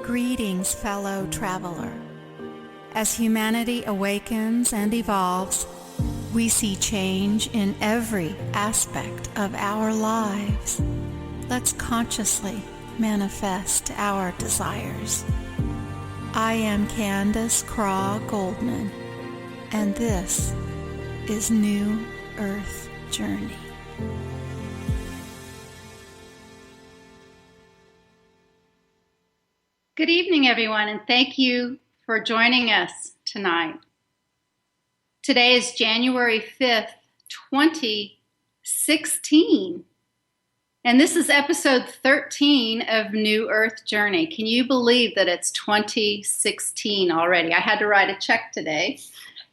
Greetings, fellow traveler. As humanity awakens and evolves, we see change in every aspect of our lives. Let's consciously manifest our desires. I am Candace Craw-Goldman, and this is New Earth Journey. Good evening, everyone, and thank you for joining us tonight. Today is January 5th, 2016, and this is episode 13 of New Earth Journey. Can you believe that it's 2016 already? I had to write a check today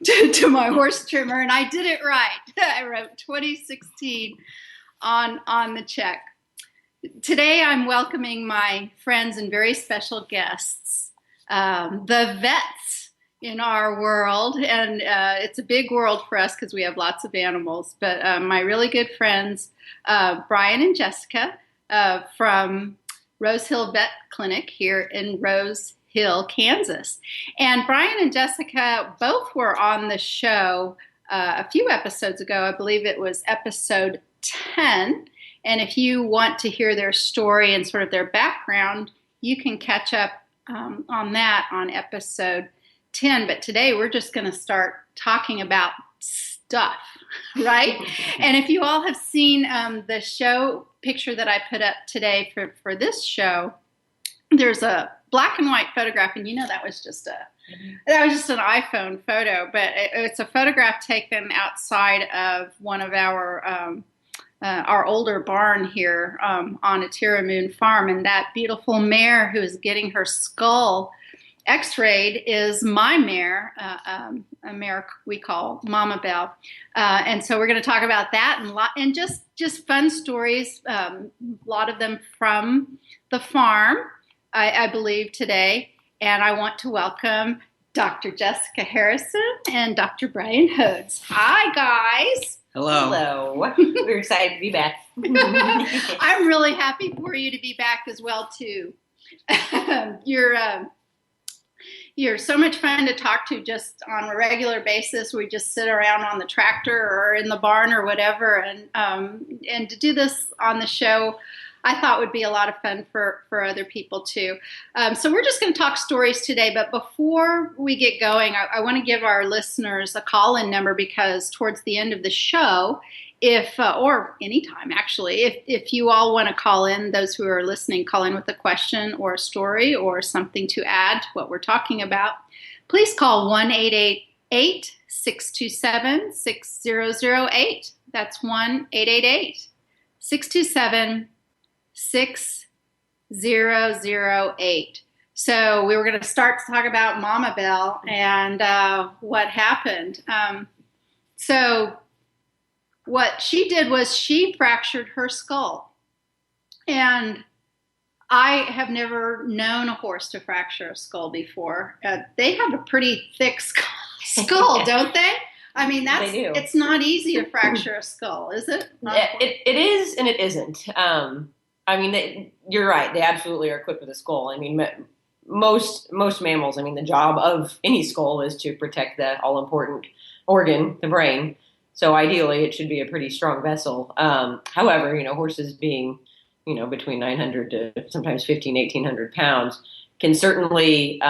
to my horse trimmer, and I did it right. I wrote 2016 on the check. Today, I'm welcoming my friends and very special guests, the vets in our world, and it's a big world for us because we have lots of animals, but my really good friends, Brian and Jessica from Rose Hill Vet Clinic here in Rose Hill, Kansas. And Brian and Jessica both were on the show a few episodes ago. I believe it was episode 10. And if you want to hear their story and sort of their background, you can catch up on that on episode 10. But today we're just going to start talking about stuff, right? And if you all have seen the show picture that I put up today for this show, there's a black and white photograph, and you know that was just an iPhone photo, but it's a photograph taken outside of one of our older barn here on Atiramoon Farm, and that beautiful mare who is getting her skull x-rayed is my mare, a mare we call Mama Belle. And so we're going to talk about that and just fun stories, a lot of them from the farm, I believe, today. And I want to welcome Dr. Jessica Harrison and Dr. Brian Hodes. Hi, guys. Hello. We're excited to be back. I'm really happy for you to be back as well, too. You're so much fun to talk to just on a regular basis. We just sit around on the tractor or in the barn or whatever. And to do this on the show, I thought would be a lot of fun for other people, too. So we're just going to talk stories today. But before we get going, I want to give our listeners a call-in number because towards the end of the show, or anytime, actually, if you all want to call in, those who are listening, call in with a question or a story or something to add to what we're talking about, please call 1-888-627-6008. That's 1-888-627-6008. 6008. So we were going to start to talk about Mama Belle and what happened. So what she did was she fractured her skull. And I have never known a horse to fracture a skull before. They have a pretty thick skull, don't they? I mean, it's not easy to fracture a skull, is it? It is and it isn't. I mean, you're right. They absolutely are equipped with a skull. I mean, most mammals, I mean, the job of any skull is to protect the all-important organ, the brain. So ideally, it should be a pretty strong vessel. However, horses being, between 900 to sometimes 1,100 pounds can certainly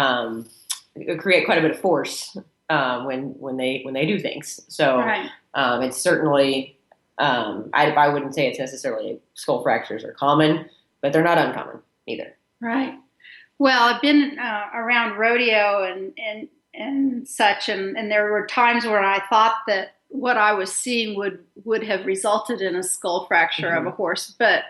create quite a bit of force when they do things. So right. It's certainly... I wouldn't say it's necessarily skull fractures are common, but they're not uncommon either. Right. Well, I've been around rodeo and such, and there were times where I thought that what I was seeing would have resulted in a skull fracture of a horse, but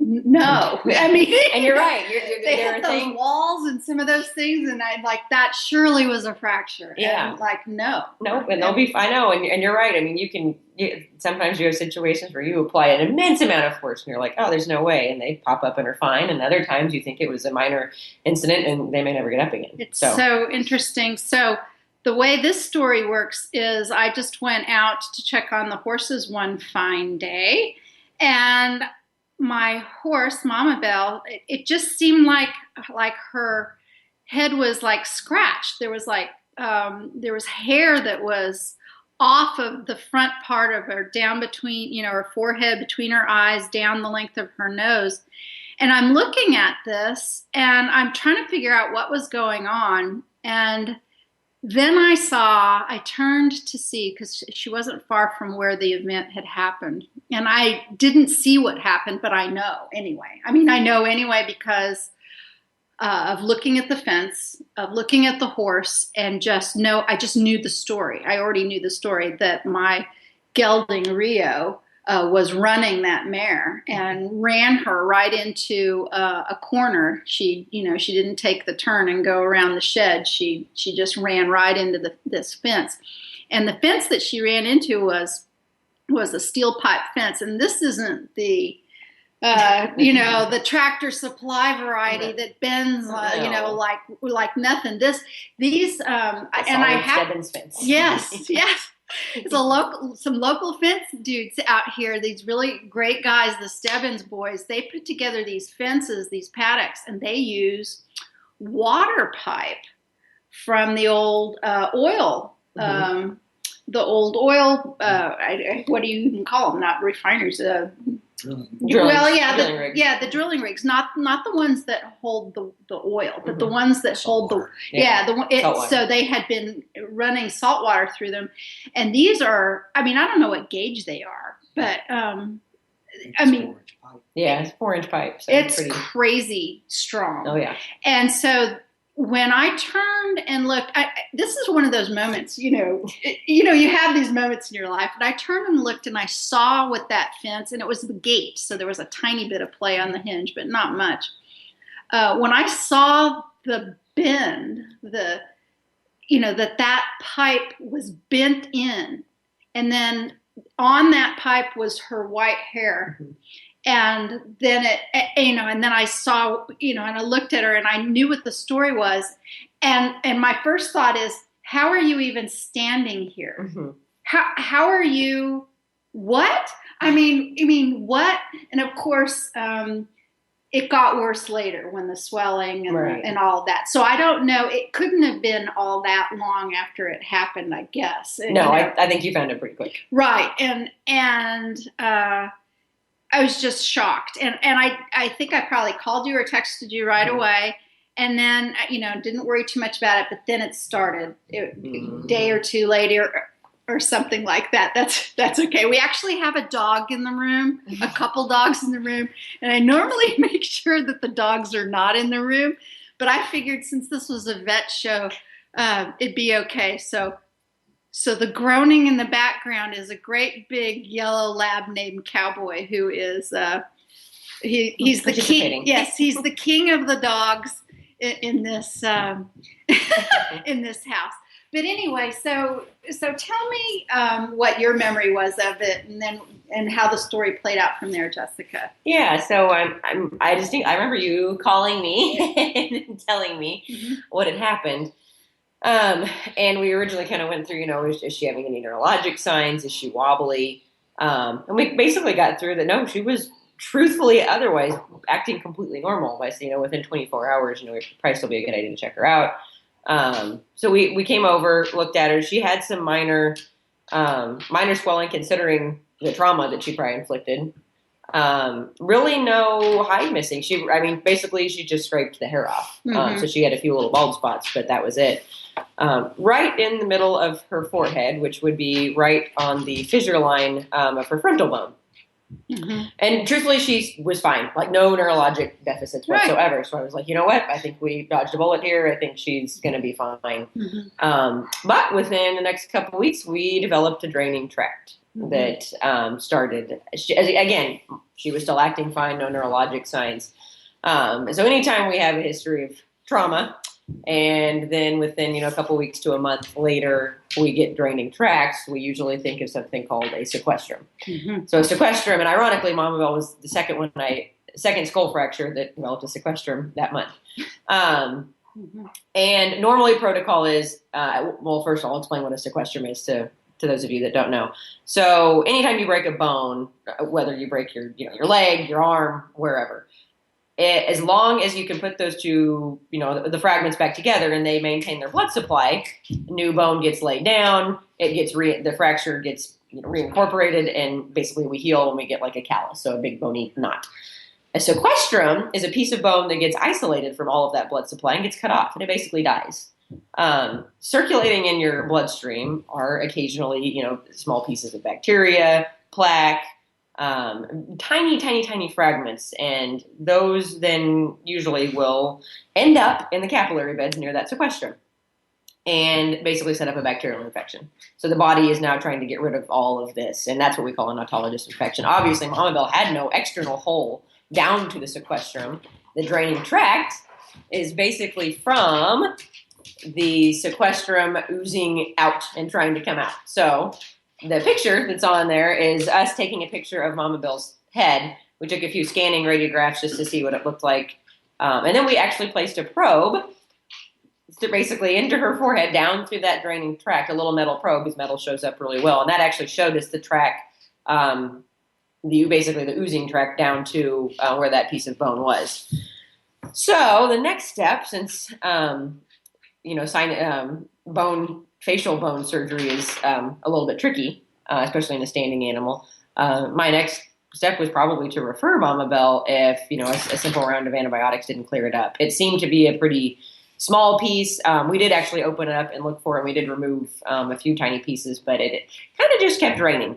no. I mean, and you're right. They hit those walls and some of those things, and I'm like, that surely was a fracture. Yeah. And like, no, and they'll be. I know, and you're right. I mean, sometimes you have situations where you apply an immense amount of force, and you're like, oh, there's no way, and they pop up and are fine. And other times you think it was a minor incident, and they may never get up again. It's so interesting. So the way this story works is, I just went out to check on the horses one fine day, and my horse, Mama Belle, it just seemed like her head was like scratched. There was there was hair that was off of the front part of her, down between, her forehead, between her eyes, down the length of her nose. And I'm looking at this and I'm trying to figure out what was going on. And then I turned to see, because she wasn't far from where the event had happened. And I didn't see what happened, but I know anyway. I mean, I know anyway because of looking at the fence, of looking at the horse, and I just knew the story. I already knew the story that my gelding Rio was running that mare and ran her right into a corner. She didn't take the turn and go around the shed. She just ran right into this fence. And the fence that she ran into was a steel pipe fence. And this isn't the the Tractor Supply variety that bends, like nothing. These, and I have Stebbins fence. Yes. It's some local fence dudes out here. These really great guys, the Stebbins boys. They put together these fences, these paddocks, and they use water pipe from the old oil. Mm-hmm. The old oil. What do you even call them? Not refiners. Drilling rigs. The drilling rigs, not the ones that hold the oil, but the ones that hold so they had been running salt water through them, and these are, I don't know what gauge they are, but it's 4-inch pipe. So it's crazy strong. Oh yeah, and so when I turned and looked, this is one of those moments, you have these moments in your life. And I turned and looked and I saw with that fence, and it was the gate. So there was a tiny bit of play on the hinge, but not much. When I saw the bend, that pipe was bent in, and then on that pipe was her white hair. Mm-hmm. And then and then I saw, and I looked at her and I knew what the story was. And my first thought is, how are you even standing here? Mm-hmm. How are you, what? I mean, what? And of course, it got worse later when the swelling and all of that. So I don't know. It couldn't have been all that long after it happened, I guess. No, I think you found it pretty quick. Right. And I was just shocked. And I think I probably called you or texted you right away. And then, didn't worry too much about it. But then it started a day or two later or something like that. That's okay. We actually have a dog in the room, a couple dogs in the room. And I normally make sure that the dogs are not in the room. But I figured since this was a vet show, it'd be okay. So the groaning in the background is a great big yellow lab named Cowboy, who is he's the king. Yes, he's the king of the dogs in this in this house. But anyway, so tell me what your memory was of it, and how the story played out from there, Jessica. Yeah, so I remember you calling me and telling me what had happened. And we originally kind of went through, is she having any neurologic signs? Is she wobbly? And we basically got through that. No, she was truthfully otherwise acting completely normal by saying, within 24 hours, it would probably still be a good idea to check her out. So we came over, looked at her. She had some minor swelling considering the trauma that she probably inflicted. Really no hide missing. Basically she just scraped the hair off. So she had a few little bald spots, but that was it. Right in the middle of her forehead, which would be right on the fissure line of her frontal bone. Mm-hmm. And truthfully, she was fine, like no neurologic deficits whatsoever. Right. So I was like, you know what? I think we dodged a bullet here. I think she's going to be fine. Mm-hmm. But within the next couple of weeks, we developed a draining tract that started. Again, she was still acting fine, no neurologic signs. So anytime we have a history of trauma, and then within, a couple weeks to a month later, we get draining tracts, we usually think of something called a sequestrum. Mm-hmm. So a sequestrum, and ironically, Mama Belle was the second skull fracture that developed a sequestrum that month. And normally protocol is, first I'll explain what a sequestrum is to to those of you that don't know. So anytime you break a bone, whether you break your leg, your arm, wherever, as long as you can put those two, the fragments back together and they maintain their blood supply, new bone gets laid down, the fracture gets reincorporated, and basically we heal when we get like a callus, so a big bony knot. A sequestrum is a piece of bone that gets isolated from all of that blood supply and gets cut off, and it basically dies. Circulating in your bloodstream are occasionally, small pieces of bacteria, plaque, tiny fragments, and those then usually will end up in the capillary beds near that sequestrum and basically set up a bacterial infection. So the body is now trying to get rid of all of this, and that's what we call an autologous infection. Obviously, Mama Belle had no external hole down to the sequestrum. The draining tract is basically from the sequestrum oozing out and trying to come out. So the picture that's on there is us taking a picture of Mama Belle's head. We took a few scanning radiographs just to see what it looked like. And then we actually placed a probe basically into her forehead down through that draining tract, a little metal probe, because metal shows up really well. And that actually showed us the track, basically the oozing tract down to where that piece of bone was. So the next step, since facial bone surgery is a little bit tricky, especially in a standing animal, my next step was probably to refer Mama Belle if a simple round of antibiotics didn't clear it up. It seemed to be a pretty small piece. We did actually open it up and look for it. We did remove a few tiny pieces, but it kind of just kept draining.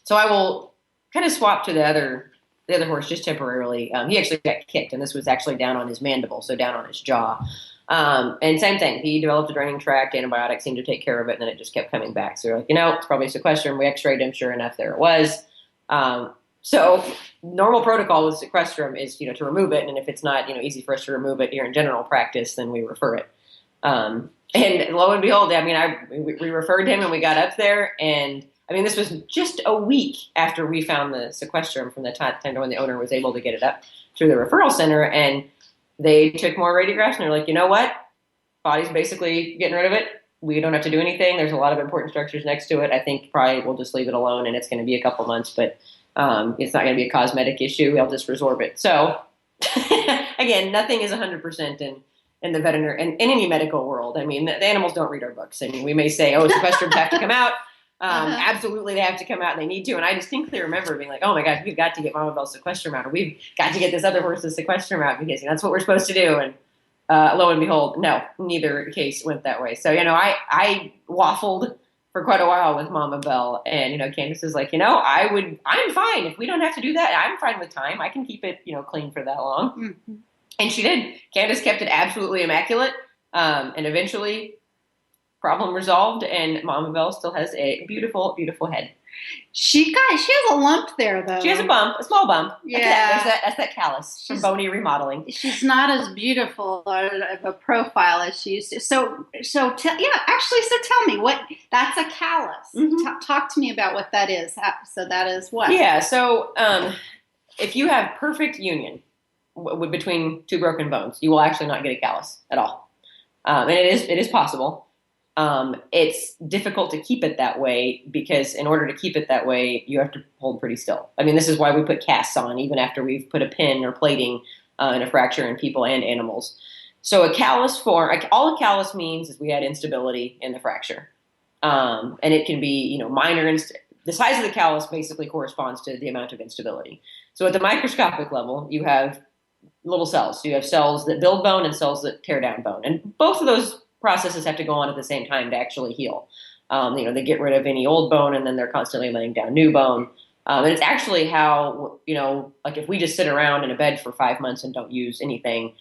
So I will kind of swap to the other horse just temporarily. He actually got kicked, and this was actually down on his mandible, so down on his jaw. And same thing. He developed a draining tract. Antibiotics seemed to take care of it, and then it just kept coming back. So we're like, it's probably a sequestrum. We x-rayed him. Sure enough, there it was. So normal protocol with sequestrum is, to remove it. And if it's not, easy for us to remove it here in general practice, then we refer it. And lo and behold, we referred him and we got up there. And this was just a week after we found the sequestrum from the time when the owner was able to get it up through the referral center. And they took more radiographs and they're like, you know what? Body's basically getting rid of it. We don't have to do anything. There's a lot of important structures next to it. I think probably we'll just leave it alone, and it's going to be a couple months, but it's not going to be a cosmetic issue. We'll just resorb it. So again, nothing is 100% in the veterinary and in any medical world. The animals don't read our books. We may say, sequestrums have to come out. Absolutely, they have to come out, and they need to. And I distinctly remember being like, "Oh my gosh, we've got to get Mama Belle's sequestrum out, or we've got to get this other horse's sequestrum out because that's what we're supposed to do." And lo and behold, no, neither case went that way. So I waffled for quite a while with Mama Belle, and Candace is like, I'm fine if we don't have to do that. I'm fine with time. I can keep it clean for that long. Mm-hmm. And she did. Candace kept it absolutely immaculate, and eventually, problem resolved, and Mama Belle still has a beautiful, beautiful head. She has a lump there, though. She has a small bump. Yeah. That's that callus from bony remodeling. She's not as beautiful of a profile as she used to. So tell me, that's a callus. Mm-hmm. Talk to me about what that is. So that is what? Yeah, so if you have perfect union between two broken bones, you will actually not get a callus at all. And it is possible. It's difficult to keep it that way because in order to keep it that way, you have to hold pretty still. This is why we put casts on even after we've put a pin or plating in a fracture in people and animals. So a callus all a callus means is we had instability in the fracture. And it can be, minor. The size of the callus basically corresponds to the amount of instability. So at the microscopic level, you have little cells. So you have cells that build bone and cells that tear down bone. And both of those processes have to go on at the same time to actually heal. They get rid of any old bone and then they're constantly laying down new bone. And it's actually how, like if we just sit around in a bed for 5 months and don't use anything,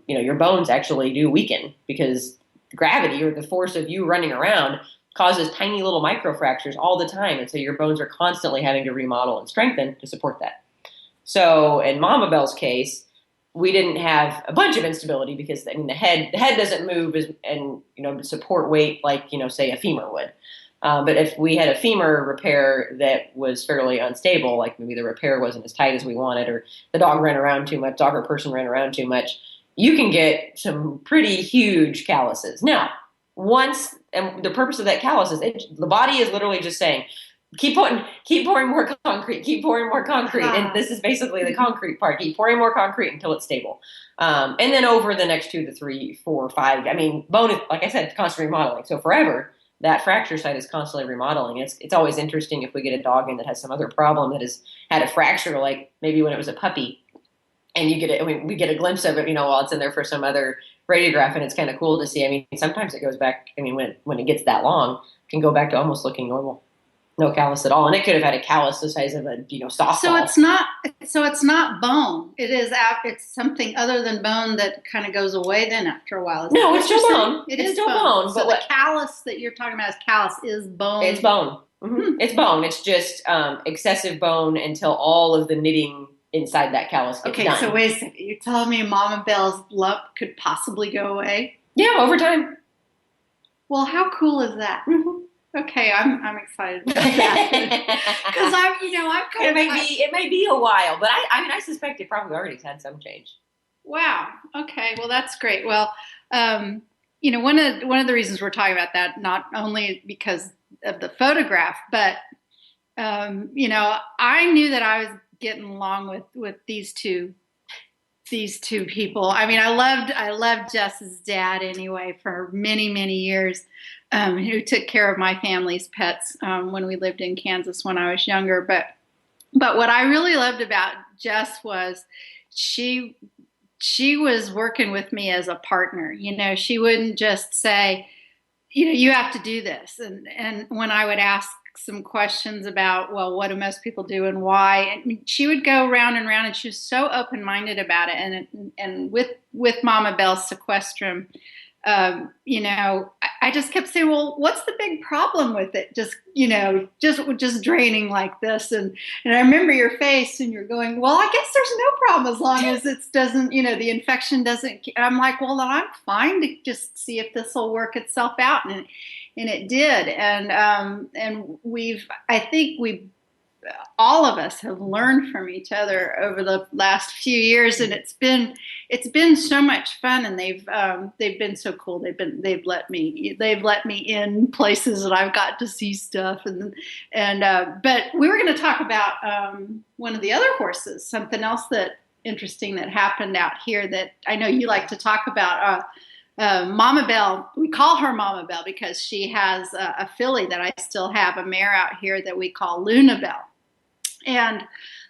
your bones actually do weaken because gravity or the force of you running around causes tiny little microfractures all the time. And so your bones are constantly having to remodel and strengthen to support that. So in Mama Belle's case, we didn't have a bunch of instability because the head doesn't move and support weight like say a femur would. But if we had a femur repair that was fairly unstable, like maybe the repair wasn't as tight as we wanted, or the dog ran around too much, dog or person ran around too much, you can get some pretty huge calluses. Now, once and the purpose of that callus is the body is literally just saying, keep pouring more concrete, keep pouring more concrete. And this is basically the concrete part. Keep pouring more concrete until it's stable. And then over the next 2 to 3, 4, 5, I mean, bone is, like I said, constantly remodeling. So forever, that fracture site is constantly remodeling. It's always interesting if we get a dog in that has some other problem that has had a fracture, like maybe when it was a puppy, and you get it, we get a glimpse of it, while it's in there for some other radiograph, and it's kind of cool to see. I mean, sometimes it goes back, when it gets that long, it can go back to almost looking normal. No callus at all, and it could have had a callus the size of a softball. So it's not bone. It's something other than bone that kind of goes away then after a while. No, it's still bone. It's still bone. So the callus that you're talking about is bone. It's bone. Mm-hmm. It's bone. It's just excessive bone until all of the knitting inside that callus gets done. Okay, so wait a second. You're telling me Mama Belle's lump could possibly go away? Yeah, over time. Well, how cool is that? Mm-hmm. Okay, I'm excited about that because I'm kind of. It may be a while, but I suspect it probably already had some change. Wow. Okay. Well, that's great. Well, one of the reasons we're talking about that, not only because of the photograph, but I knew that I was getting along with these two people. I mean, I loved Jess's dad anyway for many, many years, who took care of my family's pets when we lived in Kansas when I was younger. But what I really loved about Jess was she was working with me as a partner. She wouldn't just say, you have to do this. And when I would ask some questions about, well, what do most people do and why? And she would go round and round, and she was so open-minded about it. And with Mama Belle's sequestrum, I just kept saying, well, what's the big problem with it? Just draining like this. And I remember your face, and you're going, well, I guess there's no problem as long as it doesn't, the infection doesn't. I'm like, well, then I'm fine to just see if this will work itself out. And it did. And I think all of us have learned from each other over the last few years, and it's been so much fun. And they've been so cool. They've let me in places that I've got to see stuff. But we were going to talk about one of the other horses, something else interesting that happened out here that I know you like to talk about. Mama Belle, we call her Mama Belle because she has a filly that I still have, a mare out here that we call Luna Belle. And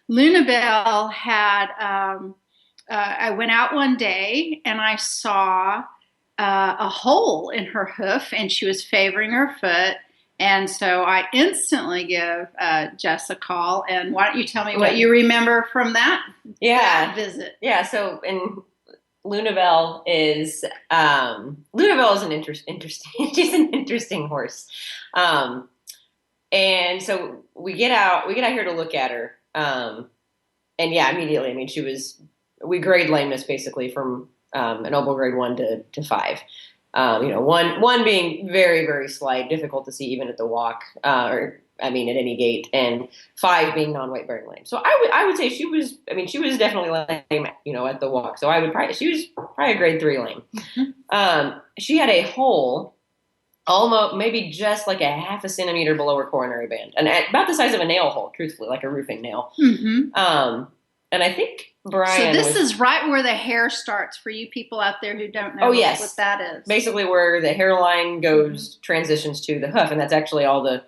Luna Belle had, I went out one day and I saw a hole in her hoof, and she was favoring her foot. And so I instantly give Jess a call. And why don't you tell me what you remember from that visit? Yeah, so Luna Belle is an interesting. She's an interesting horse, and so we get out here to look at her, and immediately. I mean, we grade lameness basically from an oval grade 1 to 5. One being very, very slight, difficult to see even at the walk, at any gait, and 5 being non-weight bearing lame. So I would say she was definitely lame, at the walk. So she was probably a grade 3 lame. Mm-hmm. She had a hole almost maybe just like a half a centimeter below her coronary band, and about the size of a nail hole, truthfully, like a roofing nail. Mm-hmm. And I think Brian. So this is right where the hair starts for you people out there who don't know what that is. Basically where the hairline goes, transitions to the hoof, and that's actually all the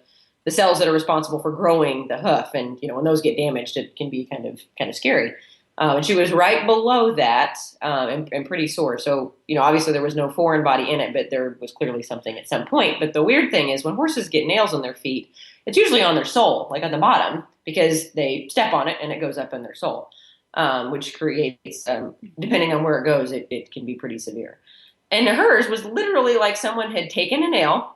cells that are responsible for growing the hoof. And, when those get damaged, it can be kind of scary. And she was right below that, and pretty sore. So, obviously there was no foreign body in it, but there was clearly something at some point. But the weird thing is when horses get nails on their feet, it's usually on their sole, like at the bottom, because they step on it and it goes up in their sole, which creates, depending on where it goes, it can be pretty severe. And hers was literally like someone had taken a nail,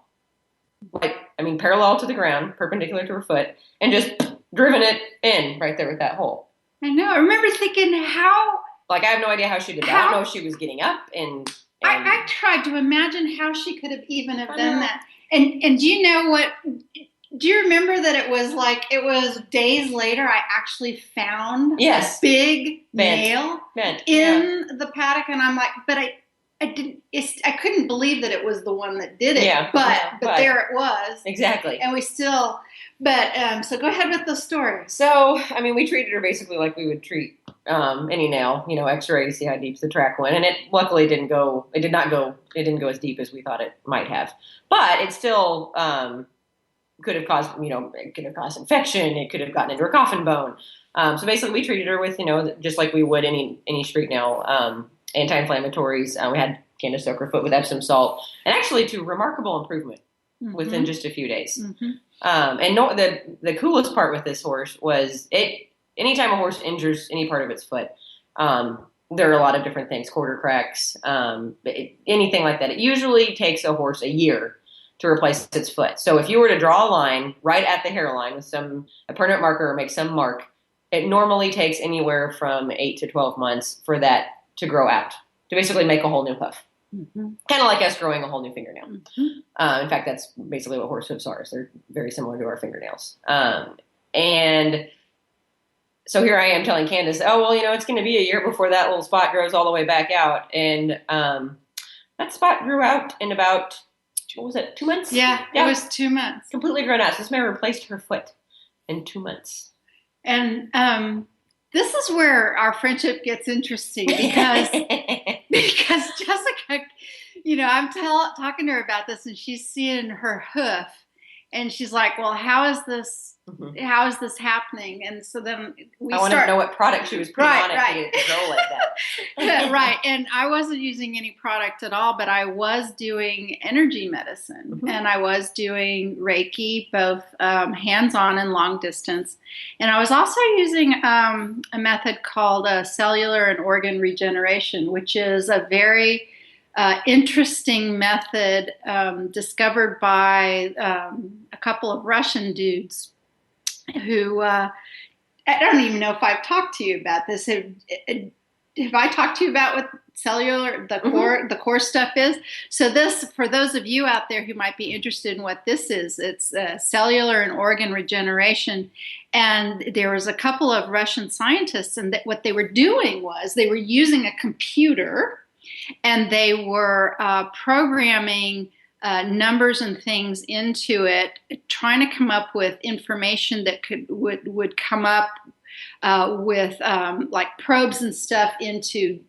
parallel to the ground, perpendicular to her foot, and just driven it in right there with that hole. I know. I remember thinking how... I have no idea how she did that. I don't know if she was getting up and I tried to imagine how she could have even have done that. And do you know what... Do you remember that it was days later I actually found a big nail in the paddock, and I'm like, but I couldn't believe that it was the one that did it. Yeah, but there it was. Exactly. And we still, so go ahead with the story. So, I mean, we treated her basically like we would treat any nail, x-ray to see how deep the track went. And it luckily didn't go as deep as we thought it might have. But it still could have caused, it could have caused infection. It could have gotten into her coffin bone. So basically we treated her with, just like we would any street nail, anti-inflammatories. We had Candace soak her foot with Epsom salt, and actually to remarkable improvement within just a few days. Mm-hmm. And the coolest part with this horse was anytime a horse injures any part of its foot, there are a lot of different things, quarter cracks, anything like that. It usually takes a horse a year to replace its foot. So if you were to draw a line right at the hairline with a permanent marker or make some mark, it normally takes anywhere from 8 to 12 months for that to grow out, to basically make a whole new hoof. Mm-hmm. Kind of like us growing a whole new fingernail. Mm-hmm. In fact, that's basically what horse hoofs are. So they're very similar to our fingernails. And so here I am telling Candace, oh, well, it's going to be a year before that little spot grows all the way back out. And that spot grew out in about, what was it, 2 months? Yeah, it was 2 months. Completely grown out. So this man replaced her foot in 2 months. And this is where our friendship gets interesting because Jessica, I'm talking to her about this, and she's seeing her hoof, and she's like, "Well, how is this? Mm-hmm. How is this happening?" And so then I want to know what product she was putting on it to get it to grow like that. Right. And I wasn't using any product at all, but I was doing energy medicine, mm-hmm. and I was doing Reiki, both hands-on and long distance. And I was also using a method called cellular and organ regeneration, which is a very interesting method discovered by a couple of Russian dudes who I don't even know if I've talked to you about this. Have I talked to you about what cellular, the core stuff is? So this, for those of you out there who might be interested in what this is, it's cellular and organ regeneration. And there was a couple of Russian scientists, and what they were doing was they were using a computer, and they were programming numbers and things into it, trying to come up with information that would come up with like probes and stuff into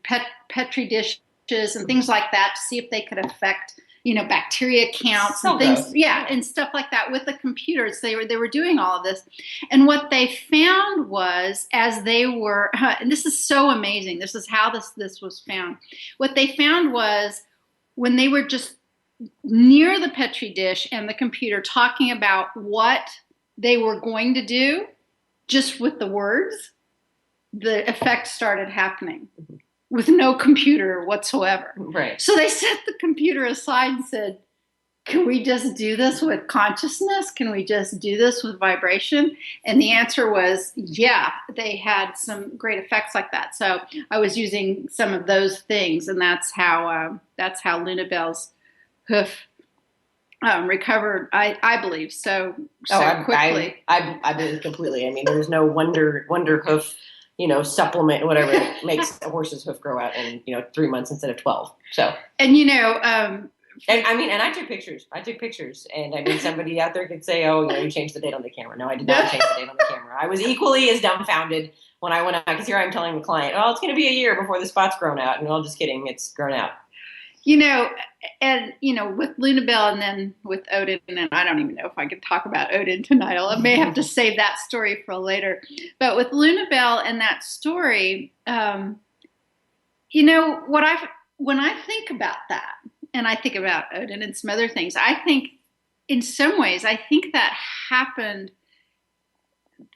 petri dishes and things like that to see if they could affect bacteria counts and things, and stuff like that with the computers. They were doing all of this, and what they found was, as they were, and this is so amazing. This is how this was found. What they found was when they were just near the petri dish and the computer talking about what they were going to do, just with the words, the effect started happening. Mm-hmm. With no computer whatsoever. Right. So they set the computer aside and said, can we just do this with consciousness? Can we just do this with vibration? And the answer was, yeah, they had some great effects like that. So I was using some of those things, and that's how Luna Belle's hoof recovered, I believe, so quickly. I believe completely. I mean, there's no wonder hoof, supplement, whatever, makes a horse's hoof grow out in, 3 months instead of 12. So, and and I took pictures. And I mean, somebody out there could say, oh, you changed the date on the camera. No, I did not change the date on the camera. I was equally as dumbfounded when I went out, because here I'm telling the client, oh, it's going to be a year before the spot's grown out. And I'm just kidding. It's grown out. With Luna Belle and then with Odin, and I don't even know if I can talk about Odin tonight. I may have to save that story for later. But with Luna Belle and that story, when I think about that, and I think about Odin and some other things, I think in some ways, I think that happened.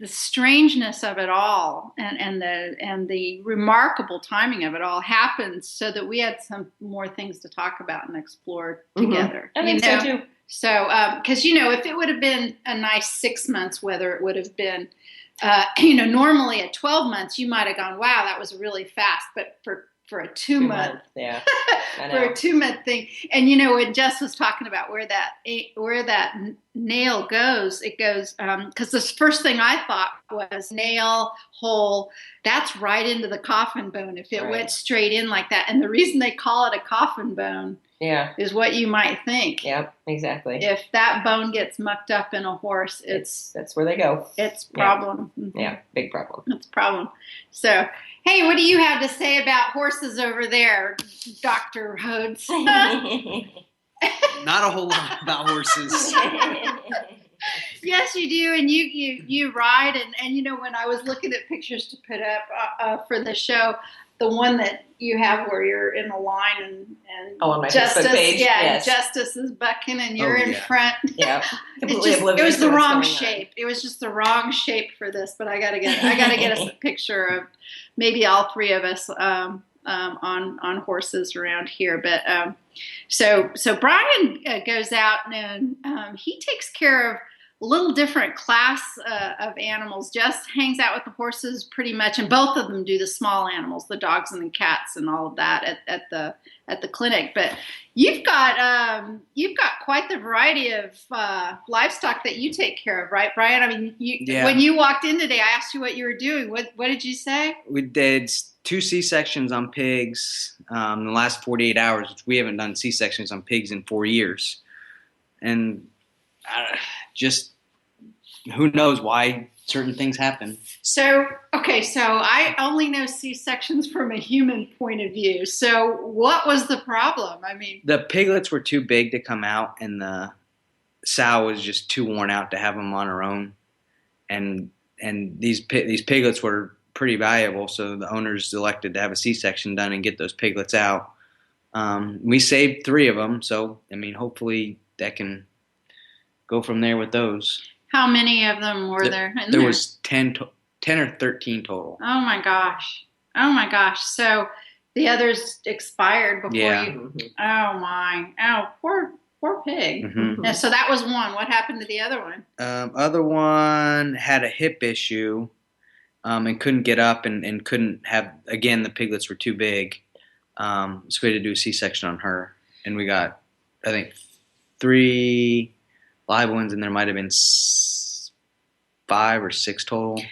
The strangeness of it all and the remarkable timing of it all happened so that we had some more things to talk about and explore together. I think so too. So, because if it would have been a nice 6 months, whether it would have been, normally at 12 months, you might have gone, wow, that was really fast. But for for a 2-month. Yeah. For a 2-month thing. And when Jess was talking about where that nail goes, it goes because the first thing I thought was nail hole. That's right into the coffin bone if it went straight in like that. And the reason they call it a coffin bone is what you might think. Yep, exactly. If that bone gets mucked up in a horse, that's where they go. It's a problem. Yeah, big problem. It's a problem. So, hey, what do you have to say about horses over there, Dr. Hodes? Not a whole lot about horses. Yes, you do, and you ride, and when I was looking at pictures to put up for the show, the one that you have where you're in a line and on my Justice, Facebook page, yes. Justice is bucking and you're in front. Yeah, it was the wrong shape. It was just the wrong shape for this, but I gotta get us a picture of maybe all three of us on horses around here. But so Brian goes out and he takes care of a little different class of animals. Jess hangs out with the horses pretty much, and both of them do the small animals, the dogs and the cats and all of that at the clinic. But you've got quite the variety of livestock that you take care of, right, Brian? I mean, when you walked in today, I asked you what you were doing. What did you say? We did 2 C-sections on pigs in the last 48 hours, which we haven't done C-sections on pigs in 4 years. And just who knows why certain things happen. So I only know C-sections from a human point of view. So what was the problem? I mean, the piglets were too big to come out, and the sow was just too worn out to have them on her own. And these piglets were pretty valuable, so the owners elected to have a C-section done and get those piglets out. We saved 3 of them, so I mean, hopefully that can go from there with those. How many of them were there? There was 10 or 13 total. Oh my gosh. So the others expired before you. Oh my. Oh, poor pig. Mm-hmm. So that was one. What happened to the other one? Other one had a hip issue and couldn't get up and couldn't have, again, the piglets were too big. So we had to do a C-section on her. And we got, I think, 3 live ones, and there might have been 5 or 6 total.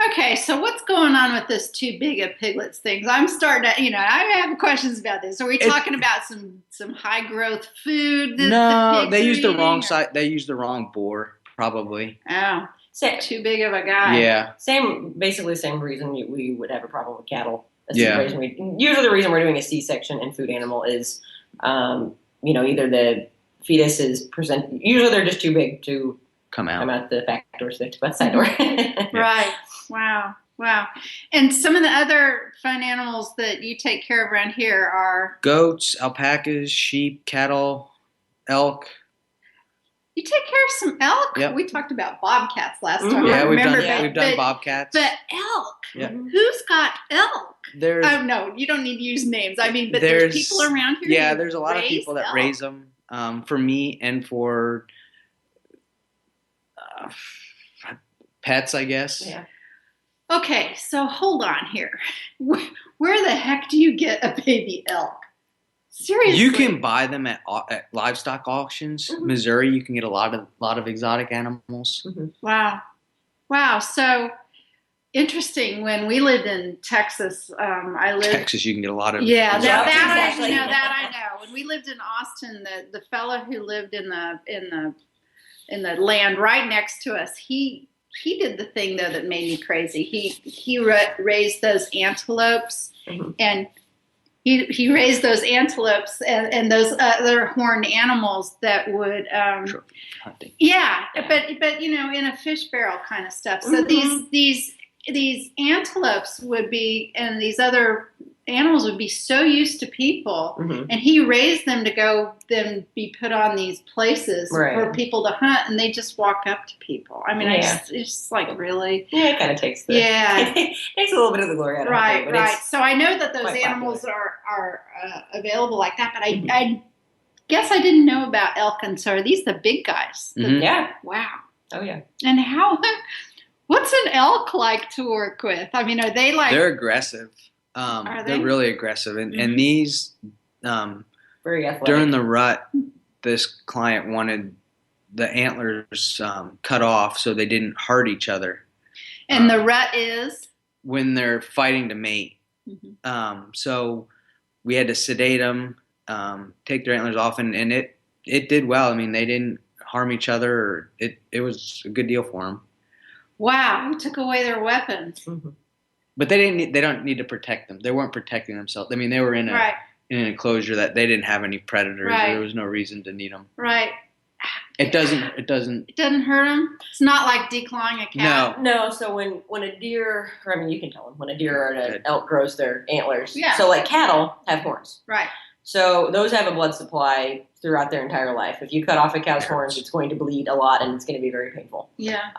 Okay, so what's going on with this too big of piglets things? I'm starting to, I have questions about this. Are we talking about some high growth food? No, they used the wrong side. They used the wrong boar, probably. Oh, too big of a guy. Yeah. Basically same reason we would have a problem with cattle. Yeah. Usually the reason we're doing a C-section in food animal is, either the fetus is usually they're just too big to come out the back door, so they have to go outside door. Right. Wow. And some of the other fun animals that you take care of around here are goats, alpacas, sheep, cattle, elk. You take care of some elk? Yep. We talked about bobcats last time. Yeah, we've but, done bobcats. But elk? Yeah. Who's got elk? No, you don't need to use names. I mean, but there's people around here. Yeah, there's a lot of people that raise them for meat and for pets, I guess. Yeah. Okay, so hold on here. Where the heck do you get a baby elk? Seriously? You can buy them at livestock auctions. Mm-hmm. Missouri, you can get a lot of exotic animals. Mm-hmm. Wow. So interesting. When we lived in Texas, Texas, you can get a lot of. Yeah, that I know. When we lived in Austin, the fellow who lived in the land right next to us, he did the thing though that made me crazy. He raised those antelopes, mm-hmm. and he raised those antelopes and those other horned animals that would hunting. Yeah, but in a fish barrel kind of stuff. So mm-hmm. these antelopes would be, and these other animals would be so used to people, mm-hmm. and he raised them to go then be put on these places for people to hunt, and they just walk up to people. I mean, it's just like, really? Yeah, it kind of takes takes a little bit of the glory out of it. Right. So I know that those animals are available like that, but I guess I didn't know about elk, and so are these the big guys? Mm-hmm. Yeah. Wow. Oh, yeah. And what's an elk like to work with? I mean, are they like... They're aggressive. Are They're they? really aggressive, and Mhm. these Very athletic. during the rut, this client wanted the antlers cut off so they didn't hurt each other. And the rut is when they're fighting to mate. So we had to sedate them, take their antlers off, and it did well. I mean, they didn't harm each other. Or it was a good deal for them. wow. You took away their weapons. Mhm. But they don't need to protect them. They weren't protecting themselves. I mean, they were in Right. in an enclosure that they didn't have any predators. Right. There was no reason to need them. Right. It doesn't. It doesn't hurt them. It's not like declawing a cat. No, so when a deer, or I mean, you can tell them when a deer or an Good. elk grows their antlers. Yeah. So like cattle have horns. Right. So those have a blood supply throughout their entire life. If you cut off a cow's horns, it's going to bleed a lot and it's going to be very painful. Yeah.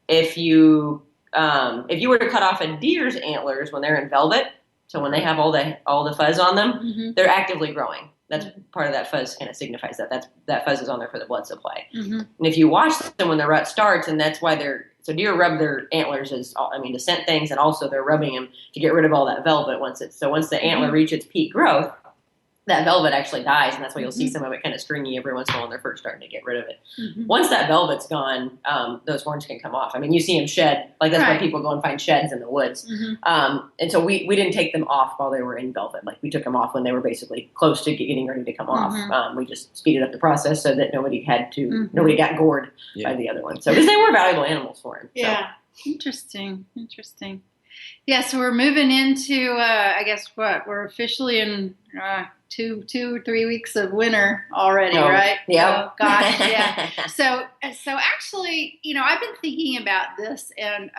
If you were to cut off a deer's antlers when they're in velvet, so when they have all the fuzz on them, Mm-hmm. they're actively growing. That's part of that fuzz kind of signifies that fuzz is on there for the blood supply. Mm-hmm. And if you watch them when the rut starts, and that's why deer rub their antlers to scent things, and also they're rubbing them to get rid of all that velvet once the antler reaches its peak growth, that velvet actually dies, and that's why you'll see some of it kind of stringy every once in a while when they're first starting to get rid of it. Mm-hmm. Once that velvet's gone, those horns can come off. I mean, you see them shed. Like, that's why people go and find sheds in the woods. Mm-hmm. And so we didn't take them off while they were in velvet. Like, we took them off when they were basically close to getting ready to come off. We just speeded up the process so that nobody got gored by the other one. So, because they were valuable animals for him. Yeah. So. Interesting. Yeah, so we're moving into, I guess we're officially in 2 or 3 weeks of winter already, right? Yeah. Oh, gosh, yeah. So actually, I've been thinking about this and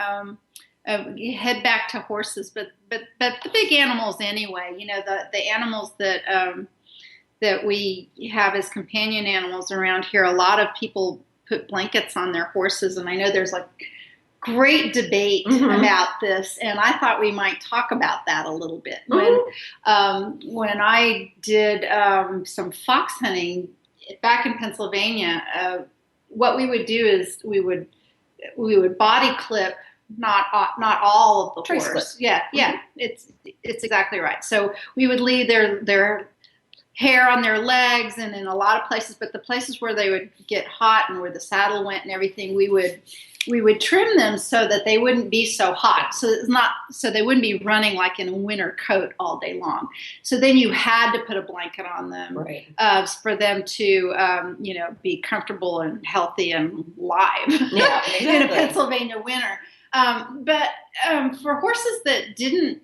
head back to horses, but the big animals anyway. The animals that we have as companion animals around here. A lot of people put blankets on their horses, and I know there's like great debate about this, and I thought we might talk about that a little bit. When I did some fox hunting back in Pennsylvania, what we would do is we would body clip not all of the Trace horse. clip. Yeah, it's exactly right. So we would leave their hair on their legs and in a lot of places, but the places where they would get hot and where the saddle went and everything, we would trim them so that they wouldn't be so hot. So they wouldn't be running like in a winter coat all day long. So then you had to put a blanket on them, Right. For them to be comfortable and healthy and live Yeah, exactly. in a Pennsylvania winter. But for horses that didn't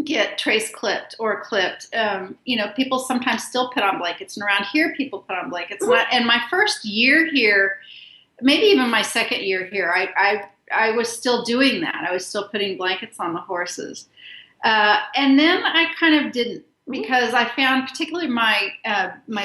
get trace clipped or clipped, people sometimes still put on blankets, and around here people put on blankets. And my first year here, maybe even my second year here, I was still doing that. I was still putting blankets on the horses. And then I kind of didn't, because I found particularly my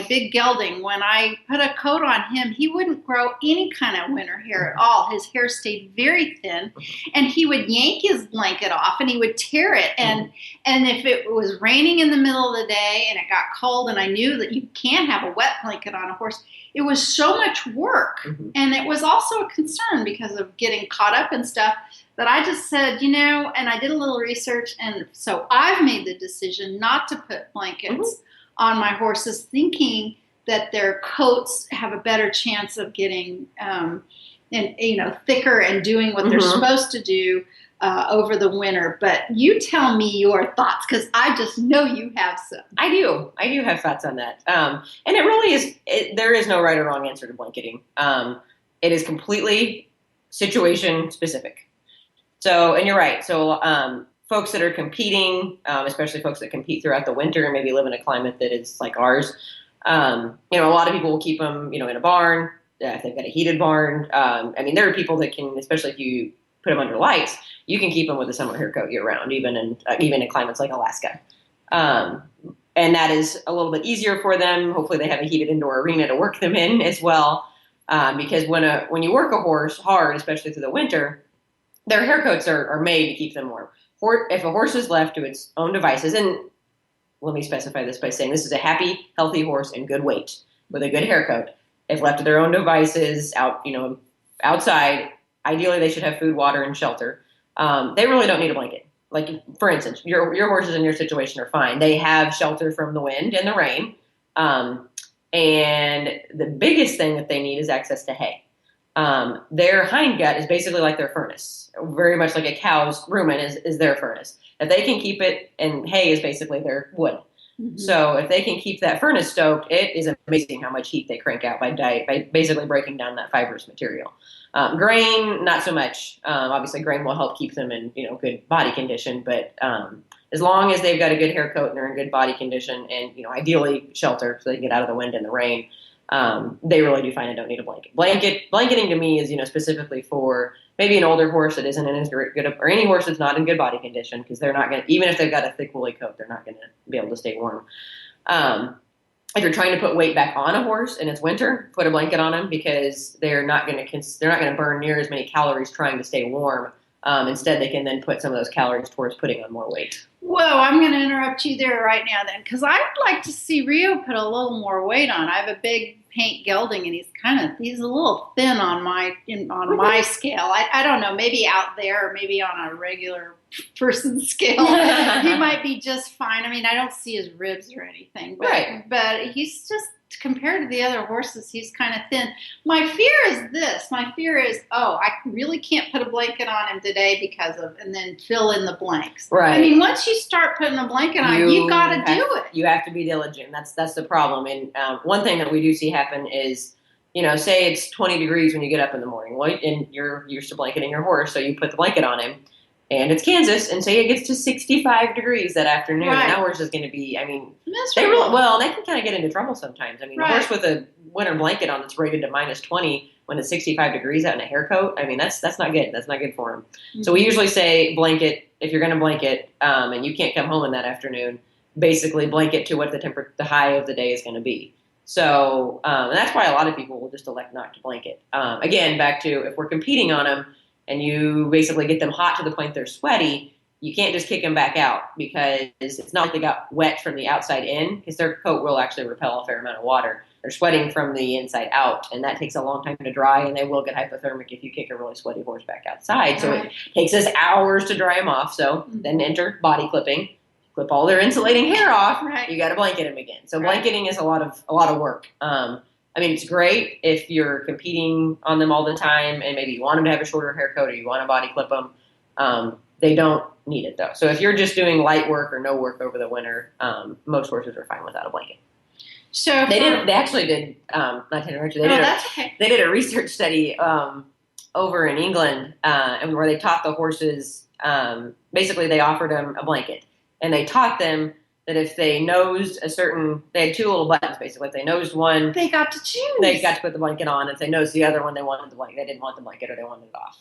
big gelding, when I put a coat on him, he wouldn't grow any kind of winter hair at all. His hair stayed very thin, and he would yank his blanket off and he would tear it. And if it was raining in the middle of the day and it got cold, and I knew that you can't have a wet blanket on a horse, it was so much work. And it was also a concern because of getting caught up and stuff, that I just said, and I did a little research, and so I've made the decision not to put blankets on my horses, thinking that their coats have a better chance of getting thicker and doing what they're supposed to do over the winter. But you tell me your thoughts, because I just know you have some. I do have thoughts on that. And it really is, there is no right or wrong answer to blanketing. It is completely situation specific. So, and you're right. So, folks that are competing, especially folks that compete throughout the winter and maybe live in a climate that is like ours, a lot of people will keep them, in a barn, if they've got a heated barn. There are people that can, especially if you put them under lights, you can keep them with a summer hair coat year round, even in climates like Alaska. And that is a little bit easier for them. Hopefully they have a heated indoor arena to work them in as well. Because when you work a horse hard, especially through the winter, their hair coats are made to keep them warm. If a horse is left to its own devices, and let me specify this by saying this is a happy, healthy horse in good weight with a good hair coat. If left to their own devices outside, ideally they should have food, water, and shelter. They really don't need a blanket. like for instance, your horses in your situation are fine. They have shelter from the wind and the rain. And the biggest thing that they need is access to hay. Their hindgut is basically like their furnace, very much like a cow's rumen is their furnace. If they can keep it, and hay is basically their wood. Mm-hmm. So if they can keep that furnace stoked, it is amazing how much heat they crank out by basically breaking down that fibrous material. Grain, not so much. Obviously, grain will help keep them in good body condition, but as long as they've got a good hair coat and they're in good body condition, and ideally shelter so they can get out of the wind and the rain, they really do find I don't need a blanket. Blanketing to me is specifically for maybe an older horse that isn't in as good or any horse that's not in good body condition, because they're not going to, even if they've got a thick woolly coat, they're not going to be able to stay warm. If you're trying to put weight back on a horse and it's winter, put a blanket on them, because they're not going to burn near as many calories trying to stay warm. Instead, they can then put some of those calories towards putting on more weight. Whoa, I'm going to interrupt you there right now then, because I'd like to see Rio put a little more weight on. I have a big paint gelding, and he's a little thin on my scale. I don't know, maybe out there, or maybe on a regular person scale, he might be just fine. I mean, I don't see his ribs or anything, but he's just, compared to the other horses, he's kind of thin. My fear is this. My fear is, I really can't put a blanket on him today because of, and then fill in the blanks. Right. I mean, once you start putting a blanket on, you got to do it. You have to be diligent. That's the problem. And one thing that we do see happen is, say it's 20 degrees when you get up in the morning, and you're used to blanketing your horse, so you put the blanket on him. And it's Kansas, and say it gets to 65 degrees that afternoon, and that horse is going to be, miserable. They can kind of get into trouble sometimes. A horse with a winter blanket on that's rated to -20 when it's 65 degrees out in a hair coat, that's not good. That's not good for him. Mm-hmm. So we usually say blanket, if you're going to blanket, and you can't come home in that afternoon, basically blanket to what the high of the day is going to be. So and that's why a lot of people will just elect not to blanket. Again, back to, if we're competing on them, and you basically get them hot to the point they're sweaty, you can't just kick them back out, because it's not like they got wet from the outside in, because their coat will actually repel a fair amount of water. They're sweating from the inside out, and that takes a long time to dry, and they will get hypothermic if you kick a really sweaty horse back outside. So it takes us hours to dry them off. So then enter body clipping. Clip all their insulating hair off. You got to blanket them again. So blanketing is a lot of work. It's great if you're competing on them all the time, and maybe you want them to have a shorter hair coat, or you want to body clip them. They don't need it, though. So if you're just doing light work or no work over the winter, most horses are fine without a blanket. So they actually did not to interrupt you. They did a research study over in England, and where they taught the horses. Basically, they offered them a blanket, and they taught them that if they nosed they had two little buttons, basically. If they nosed one, they got to choose. They got to put the blanket on. If they nosed the other one, they wanted the blanket. They didn't want the blanket, or they wanted it off.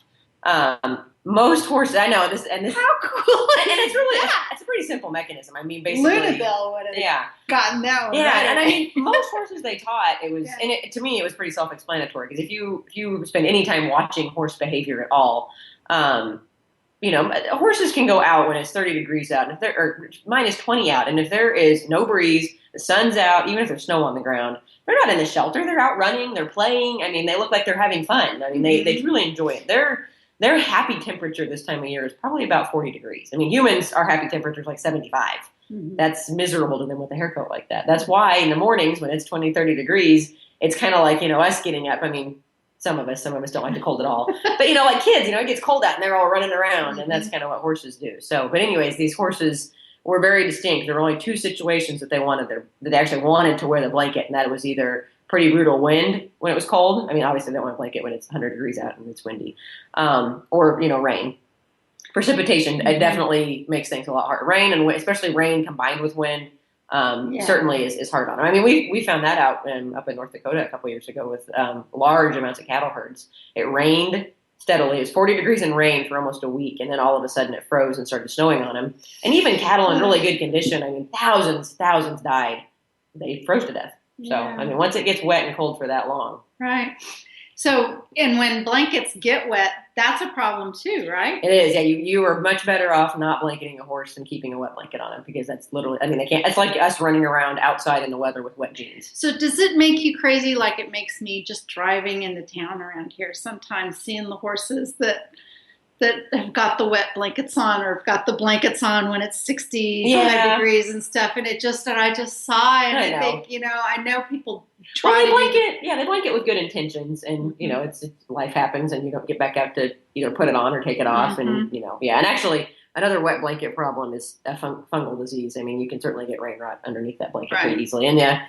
Most horses, I know this. How cool! And it's really, it's a pretty simple mechanism. Basically, Luna Belle would have gotten that one. Yeah, right. And most horses they taught, it was, and to me, it was pretty self-explanatory, because if you spend any time watching horse behavior at all, horses can go out when it's 30 degrees out, and or -20 out, and if there is no breeze, the sun's out, even if there's snow on the ground, they're not in the shelter. They're out running. They're playing. They look like they're having fun. They really enjoy it. Their happy temperature this time of year is probably about 40 degrees. Humans, our happy temperature is like 75. Mm-hmm. That's miserable to them with a hair coat like that. That's why in the mornings when it's 20, 30 degrees, it's kind of like, us getting up. Some of us don't like the cold at all. But, like kids, it gets cold out and they're all running around, and that's kind of what horses do. So, but anyways, these horses were very distinct. There were only two situations that they actually wanted to wear the blanket, and that was either pretty brutal wind when it was cold. Obviously they don't want a blanket when it's 100 degrees out and it's windy, or, rain. Precipitation, it definitely makes things a lot harder. Rain, and especially rain combined with wind, certainly is hard on them. We found that out up in North Dakota a couple years ago with large amounts of cattle herds. It rained steadily. It was 40 degrees and rain for almost a week, and then all of a sudden it froze and started snowing on them. And even cattle in really good condition, thousands died. They froze to death. Yeah. So, once it gets wet and cold for that long. Right. So, and when blankets get wet, that's a problem too, right? It is. Yeah, you are much better off not blanketing a horse than keeping a wet blanket on him, because that's literally, they can't, it's like us running around outside in the weather with wet jeans. So does it make you crazy like it makes me just driving into town around here, sometimes seeing the horses that that have got the wet blankets on or have got the blankets on when it's 65 degrees and stuff. And I just sigh and I think, I know people try they blanket with good intentions and, it's life happens and you don't get back out to either put it on or take it off. And, and actually another wet blanket problem is a fungal disease. I mean, you can certainly get rain rot underneath that blanket pretty easily. And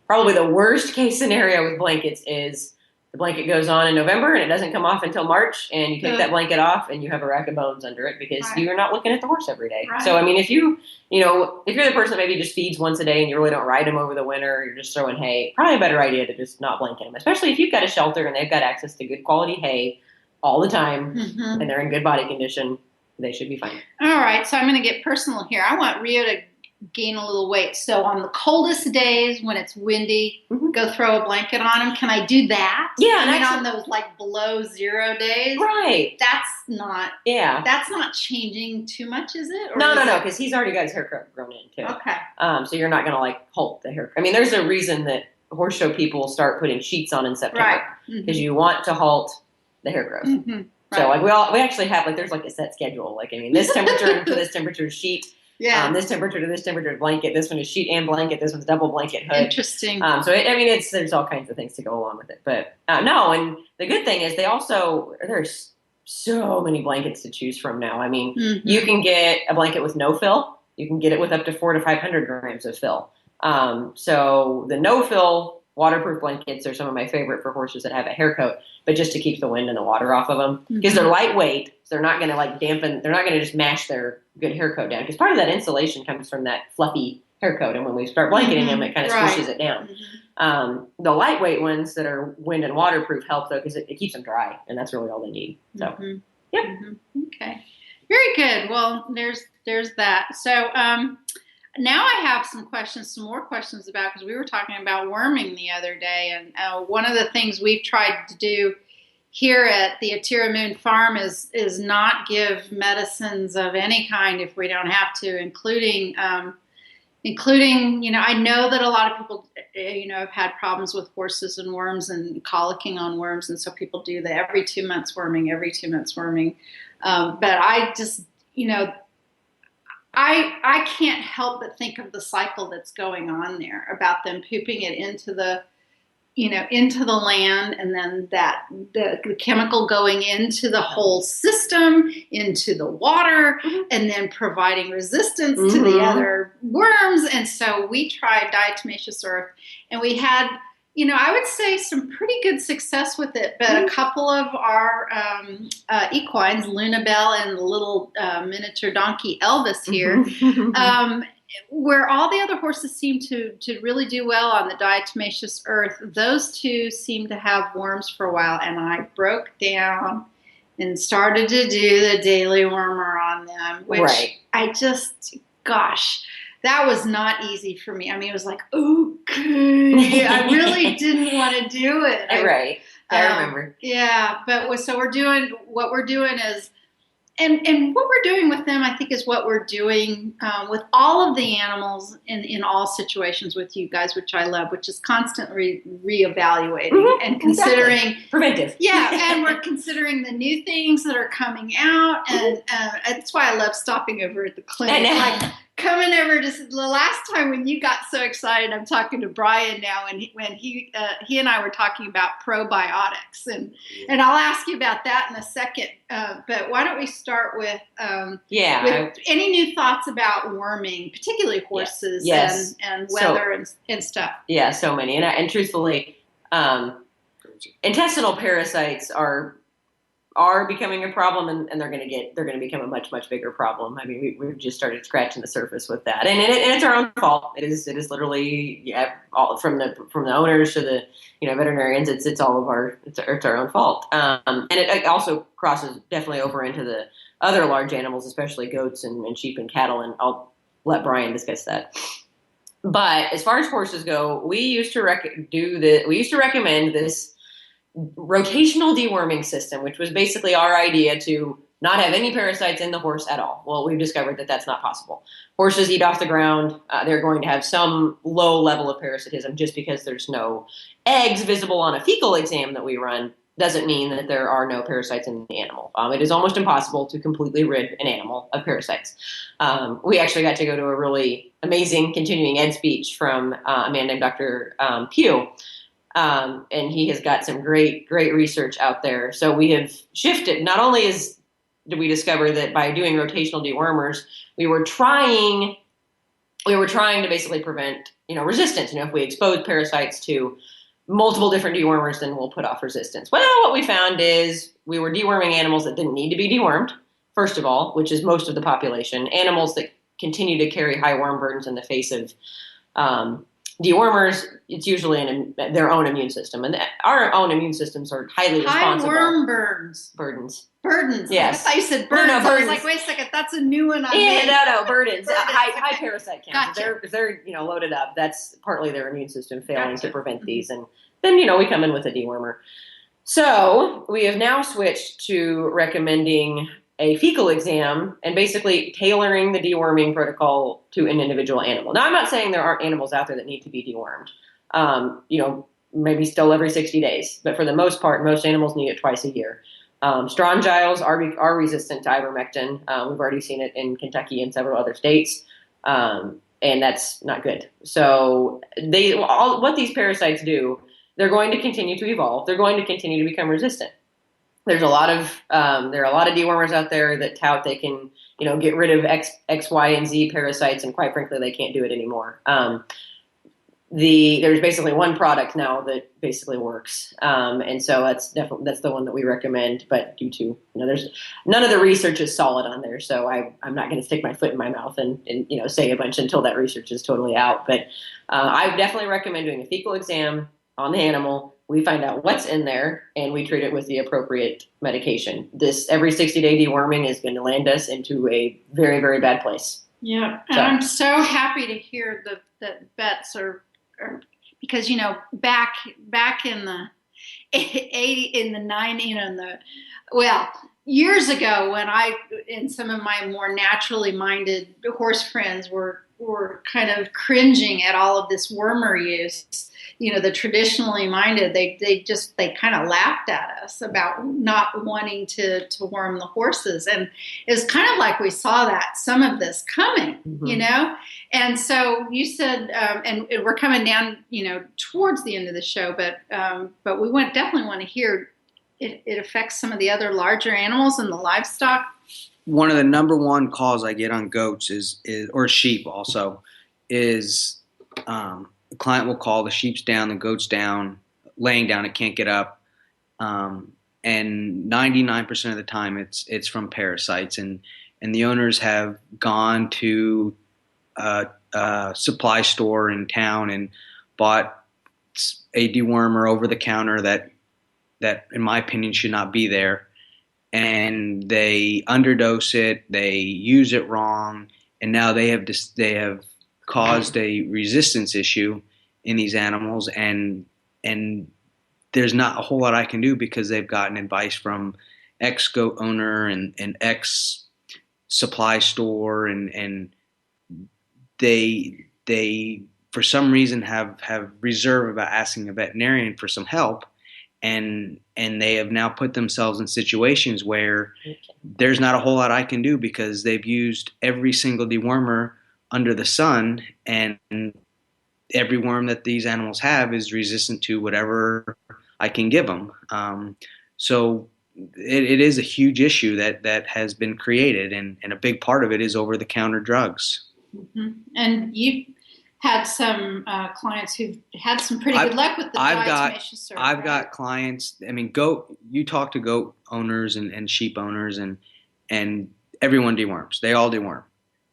probably the worst case scenario with blankets is the blanket goes on in November and it doesn't come off until March, and you take that blanket off and you have a rack of bones under it because you're not looking at the horse every day. Right. So, I mean, if you're the person that maybe just feeds once a day and you really don't ride them over the winter, you're just throwing hay, probably a better idea to just not blanket them, especially if you've got a shelter and they've got access to good quality hay all the time and they're in good body condition, they should be fine. All right. So I'm going to get personal here. I want Rio to gain a little weight. So on the coldest days when it's windy, go throw a blanket on him. Can I do that? Yeah. And on those like below 0 days? Right. That's not changing too much, is it? Or no, because he's already got his hair grown in too. Okay. So you're not going to like halt the hair. I mean, there's a reason that horse show people start putting sheets on in September because you want to halt the hair growth. Right. So like we actually have like, there's like a set schedule. Like, I mean, this temperature to this temperature sheet. Yeah. This temperature to this temperature blanket. This one is sheet and blanket. This one's double blanket hood. Interesting. There's all kinds of things to go along with it. But no, and the good thing is there's so many blankets to choose from now. I mean, you can get a blanket with no fill. You can get it with up to 400 to 500 grams of fill. So the no fill waterproof blankets are some of my favorite for horses that have a hair coat, but just to keep the wind and the water off of them because they're lightweight. So they're not going to like dampen. They're not going to just mash their good hair coat down because part of that insulation comes from that fluffy hair coat. And when we start blanketing them, it kind of squishes it down. The lightweight ones that are wind and waterproof help though because it keeps them dry, and that's really all they need. So, Okay, very good. Well, there's that. So, now I have some more questions about, because we were talking about worming the other day, and one of the things we've tried to do here at the Atira Moon Farm is not give medicines of any kind if we don't have to, including, I know that a lot of people, have had problems with horses and worms and colicking on worms, and so people do the every 2 months worming. But I just, I can't help but think of the cycle that's going on there about them pooping it into the land, and then the chemical going into the whole system, into the water, and then providing resistance to the other worms. And so we tried diatomaceous earth, and we had, I would say some pretty good success with it, but a couple of our equines, Luna Belle and the little miniature donkey Elvis here, where all the other horses seem to really do well on the diatomaceous earth, those two seem to have worms for a while, and I broke down and started to do the daily wormer on them, which I just, that was not easy for me. I mean, it was like, okay, I really didn't want to do it. I remember. Yeah, but what we're doing is, and what we're doing with them, I think, is what we're doing with all of the animals in all situations with you guys, which I love, which is constantly reevaluating and considering preventive. Yeah, and we're considering the new things that are coming out, and that's why I love stopping over at the clinic. Like coming over just the last time when you got so excited, I'm talking to Brian now, and when he and I were talking about probiotics, and I'll ask you about that in a second. But why don't we start with any new thoughts about worming, particularly horses and weather and stuff? Yeah, so many, and truthfully, intestinal parasites are becoming a problem, and they're going to become a much, much bigger problem. I mean, we've just started scratching the surface with that, and it's our own fault. It is literally all from the owners to the veterinarians. It's all of it's our own fault. And it also crosses definitely over into the other large animals, especially goats and sheep and cattle. And I'll let Brian discuss that. But as far as horses go, we used to recommend this rotational deworming system, which was basically our idea to not have any parasites in the horse at all. Well, we've discovered that that's not possible. Horses eat off the ground. They're going to have some low level of parasitism just because there's no eggs visible on a fecal exam that we run. doesn't mean that there are no parasites in the animal. It is almost impossible to completely rid an animal of parasites. We actually got to go to a really amazing continuing ed speech from a man named Dr. Pugh. And he has got some great research out there. So we have shifted. Not only did we discover that by doing rotational dewormers, we were trying to basically prevent, resistance. If we expose parasites to multiple different dewormers, then we'll put off resistance. Well, what we found is we were deworming animals that didn't need to be dewormed, first of all, which is most of the population. Animals that continue to carry high worm burdens in the face of dewormers, it's usually in their own immune system. And our own immune systems are highly responsible. High worm burdens. Burdens, yes. I thought you said burdens. No, I was burdens. like, wait a second, that's a new one on me. No, burdens. High Okay. parasite counts. Gotcha. If they're loaded up, that's partly their immune system failing to prevent these. And then, we come in with a dewormer. So we have now switched to recommending a fecal exam and basically tailoring the deworming protocol to an individual animal. Now, I'm not saying there aren't animals out there that need to be dewormed. Maybe still every 60 days. But for the most part, most animals need it twice a year. Strongyles are resistant to ivermectin. We've already seen it in Kentucky and several other states. And that's not good. So what these parasites do, they're going to continue to evolve. They're going to continue to become resistant. There are a lot of dewormers out there that tout they can, get rid of X, Y, and Z parasites, and quite frankly, they can't do it anymore. There's basically one product now that basically works, and so that's the one that we recommend. But due to there's none of the research is solid on there, so I'm not going to stick my foot in my mouth and say a bunch until that research is totally out. But I definitely recommend doing a fecal exam on the animal. We find out what's in there, and we treat it with the appropriate medication. This every 60-day deworming is going to land us into a very, very bad place. Yeah, and I'm so happy to hear that vets are because back in the 90s, years ago when I and some of my more naturally minded horse friends were kind of cringing at all of this wormer use. The traditionally minded, they kind of laughed at us about not wanting to worm the horses. And it's kind of like we saw some of this coming, And so you said, and we're coming down, towards the end of the show, but we definitely want to hear it affects some of the other larger animals and the livestock. One of the number one calls I get on goats or sheep also is, the client will call, the sheep's down, the goat's down, laying down, it can't get up. And 99% of the time it's from parasites. And the owners have gone to a supply store in town and bought a dewormer over the counter that in my opinion should not be there. And they underdose it, they use it wrong, and now they have caused a resistance issue in these animals, and there's not a whole lot I can do because they've gotten advice from X goat owner and X supply store, and they for some reason have reserve about asking a veterinarian for some help, and they have now put themselves in situations where there's not a whole lot I can do because they've used every single dewormer under the sun, and every worm that these animals have is resistant to whatever I can give them. So it is a huge issue that has been created, and a big part of it is over-the-counter drugs. Mm-hmm. And you've had some clients who've had some pretty good luck with the diatomaceous syrup. I've got clients. I mean, you talk to goat owners and sheep owners, and everyone deworms. They all deworm.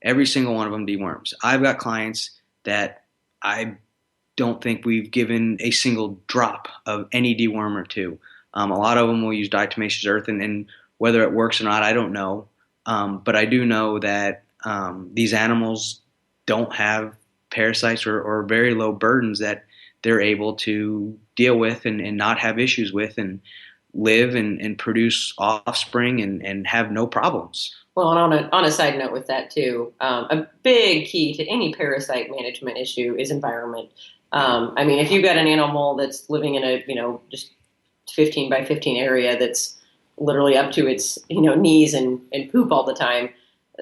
Every single one of them deworms. I've got clients that I don't think we've given a single drop of any dewormer to. A lot of them will use diatomaceous earth, and whether it works or not, I don't know. But I do know that these animals don't have parasites or very low burdens that they're able to deal with and not have issues with, and live and produce offspring and have no problems. Well, and on a side note with that too, a big key to any parasite management issue is environment. I mean, if you've got an animal that's living in a, just 15 by 15 area that's literally up to its, knees and poop all the time,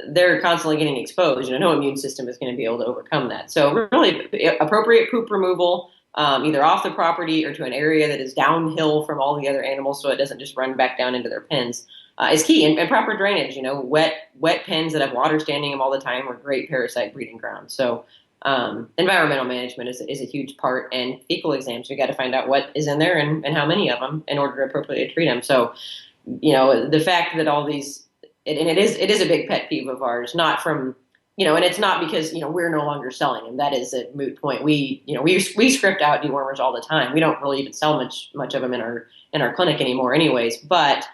they're constantly getting exposed. No immune system is going to be able to overcome that. So really appropriate poop removal, either off the property or to an area that is downhill from all the other animals so it doesn't just run back down into their pens, is key. And proper drainage, wet pens that have water standing in them all the time are great parasite breeding grounds. So environmental management is a huge part, and fecal exams. We got to find out what is in there and how many of them in order to appropriately treat them. So, the fact that all these, and it is a big pet peeve of ours, not from, and it's not because, we're no longer selling them. That is a moot point. We script out dewormers all the time. We don't really even sell much of them in our clinic anymore anyways, but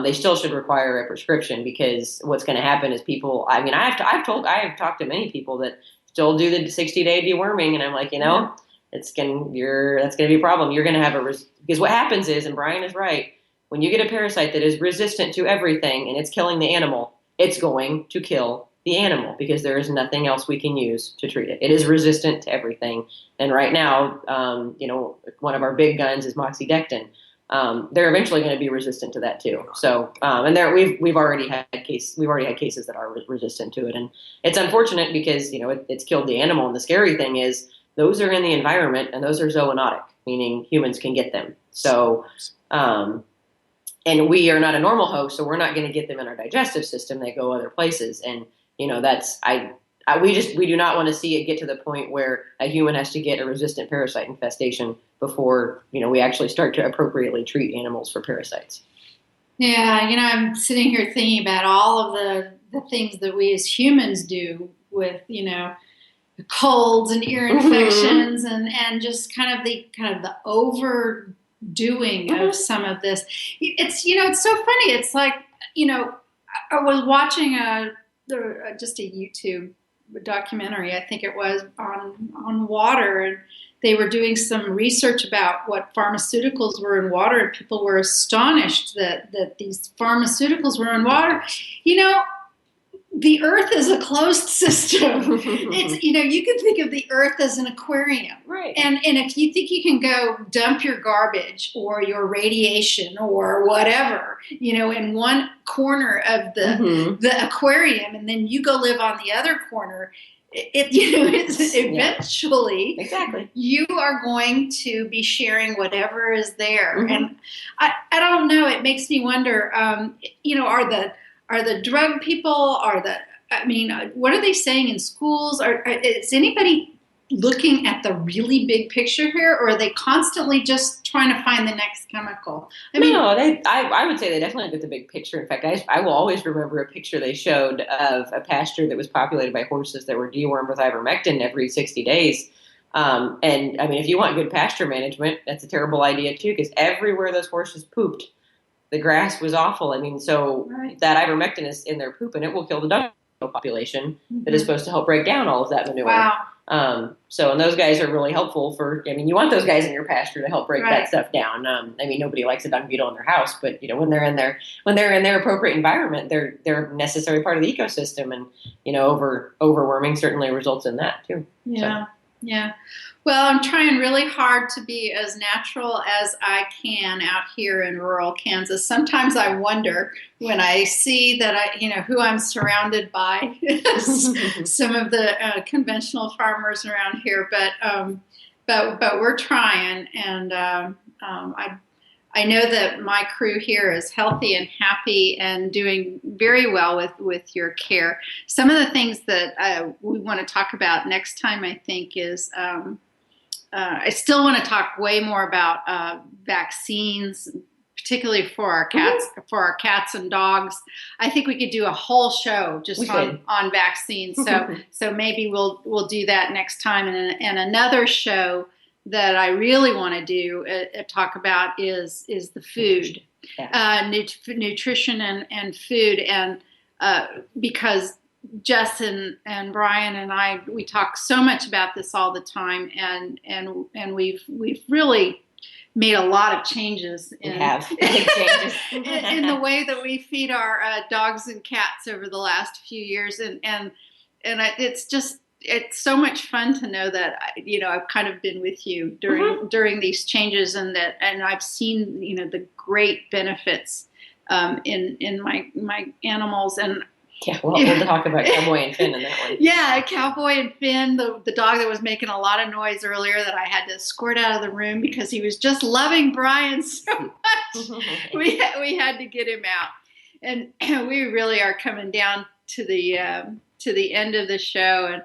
they still should require a prescription, because what's going to happen is people, I have talked to many people that still do the 60-day deworming, and I'm like, that's going to be a problem. You're going to have because what happens is, and Brian is right, when you get a parasite that is resistant to everything and it's killing the animal, it's going to kill the animal, because there is nothing else we can use to treat it. It is resistant to everything. And right now, one of our big guns is moxidectin. They're eventually going to be resistant to that too. So, and we've already had cases that are resistant to it, and it's unfortunate because it's killed the animal. And the scary thing is, those are in the environment, and those are zoonotic, meaning humans can get them. So, and we are not a normal host, so we're not going to get them in our digestive system. They go other places, and we do not want to see it get to the point where a human has to get a resistant parasite infestation before, we actually start to appropriately treat animals for parasites. Yeah, I'm sitting here thinking about all of the things that we as humans do with, colds and ear infections and just kind of the overdoing of some of this. It's so funny. It's like, I was watching just a YouTube documentary, I think it was, on water, and they were doing some research about what pharmaceuticals were in water, and people were astonished that these pharmaceuticals were in water. The earth is a closed system. It's, you can think of the earth as an aquarium. Right. And if you think you can go dump your garbage or your radiation or whatever, in one corner of the aquarium, and then you go live on the other corner, it's eventually exactly, you are going to be sharing whatever is there. And I don't know, it makes me wonder, are the drug people, what are they saying in schools? Is anybody looking at the really big picture here, or are they constantly just trying to find the next chemical? I would say they definitely look at the big picture. In fact, I will always remember a picture they showed of a pasture that was populated by horses that were dewormed with ivermectin every 60 days. If you want good pasture management, that's a terrible idea too, because everywhere those horses pooped, the grass was awful. Right. That ivermectin is in their poop, and it will kill the dung population that is supposed to help break down all of that manure. Wow. And those guys are really helpful you want those guys in your pasture to help break that stuff down. Nobody likes a dung beetle in their house, but when they're in their appropriate environment, they're a necessary part of the ecosystem, and overworming certainly results in that too. Yeah. Yeah. Well, I'm trying really hard to be as natural as I can out here in rural Kansas. Sometimes I wonder when I see that who I'm surrounded by, some of the conventional farmers around here. But we're trying, and I know that my crew here is healthy and happy and doing very well with your care. Some of the things that we want to talk about next time, I think, is I still want to talk way more about vaccines, particularly for our cats and dogs. I think we could do a whole show just on vaccines. So maybe we'll do that next time. And another show that I really want to do talk about is the food, nutrition and food, and because Jess and Brian and we talk so much about this all the time, and we've really made a lot of changes in the way that we feed our dogs and cats over the last few years, and it's just it's so much fun to know that I've kind of been with you during these changes, and I've seen the great benefits in my animals. And yeah, we'll talk about Cowboy and Finn in that one. Yeah, Cowboy and Finn, the dog that was making a lot of noise earlier that I had to escort out of the room because he was just loving Brian so much. we had to get him out, and we really are coming down to the end of the show.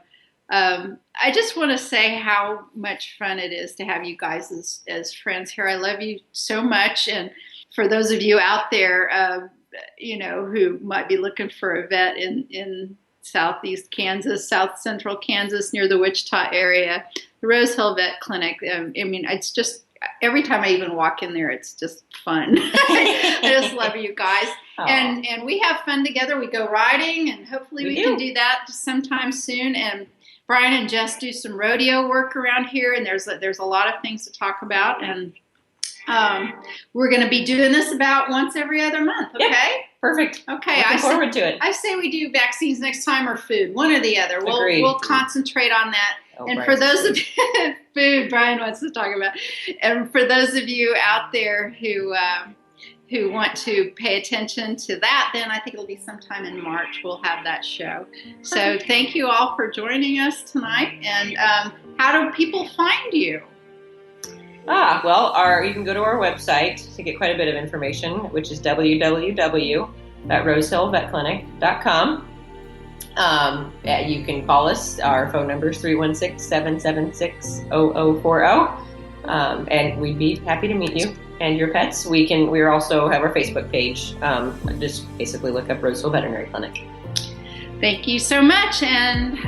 And I just want to say how much fun it is to have you guys as friends here. I love you so much, and for those of you out there, who might be looking for a vet in southeast Kansas, south central Kansas, near the Wichita area, the Rose Hill Vet Clinic. It's just, every time I even walk in there, it's just fun. I just love you guys. And we have fun together. We go riding, and hopefully we can do that sometime soon. And Brian and Jess do some rodeo work around here, and there's a lot of things to talk about. And we're going to be doing this about once every other month. Okay. Yeah, perfect. Okay. Looking forward to it. I say we do vaccines next time, or food, one or the other. We'll concentrate on that. And for those of you, food, Brian wants to talk about. And for those of you out there who want to pay attention to that, then I think it'll be sometime in March. We'll have that show. So thank you all for joining us tonight. And how do people find you? You can go to our website to get quite a bit of information, which is www.rosehillvetclinic.com. You can call us. Our phone number is 316-776-0040. And we'd be happy to meet you and your pets. We also have our Facebook page. Just basically look up Rose Hill Veterinary Clinic. Thank you so much. And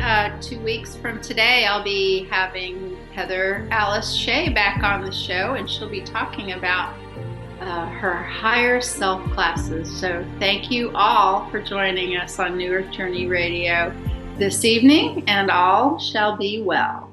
2 weeks from today, I'll be having Heather Alice Shea back on the show, and she'll be talking about her higher self classes. So thank you all for joining us on New Earth Journey Radio this evening, and all shall be well.